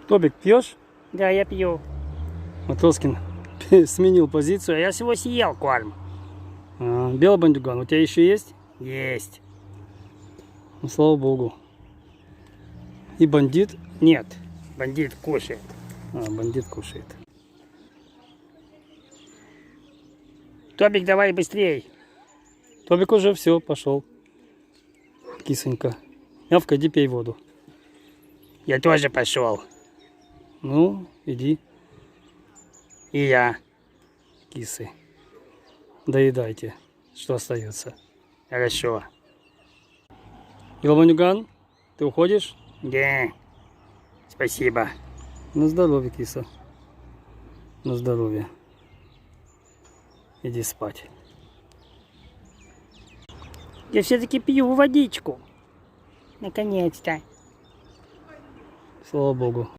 Тобик, пьешь? Да, я пью. Матроскин сменил позицию. Я всего съел корм. Белый бандюган, у тебя еще есть? Есть. Ну, слава богу. И бандит? Нет, бандит кушает. Бандит кушает. Тобик, давай быстрей. Тобик уже все, пошел. Кисонька. Мявка, иди пей воду. Я тоже пошел. Ну, иди, И я. кисы. Доедайте, что остается. Хорошо. Белый бандюган, ты уходишь? Да. Спасибо. На здоровье, киса. На здоровье. Иди спать. Я все-таки пью водичку. Наконец-то. Слава богу.